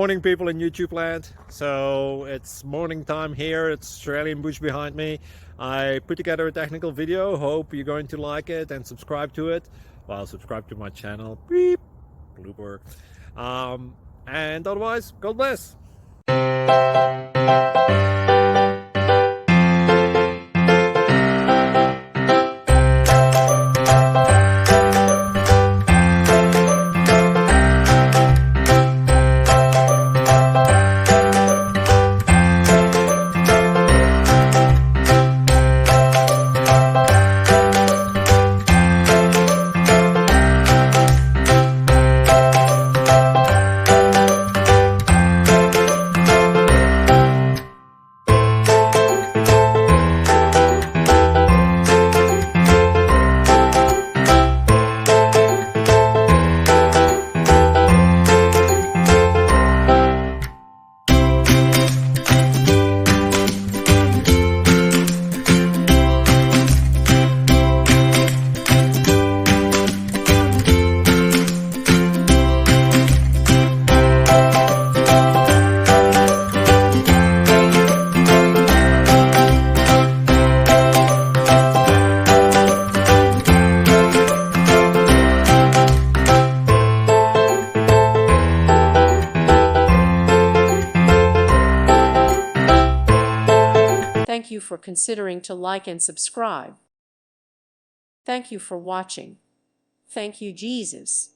Morning people in YouTube land. So it's morning time here. It's Australian bush behind me. I put together a technical video. Hope you're going to like it and subscribe to it. Well, subscribe to my channel. Beep. Blooper. And otherwise, God bless. Thank you for considering to like and subscribe. Thank you for watching. Thank you, Jesus.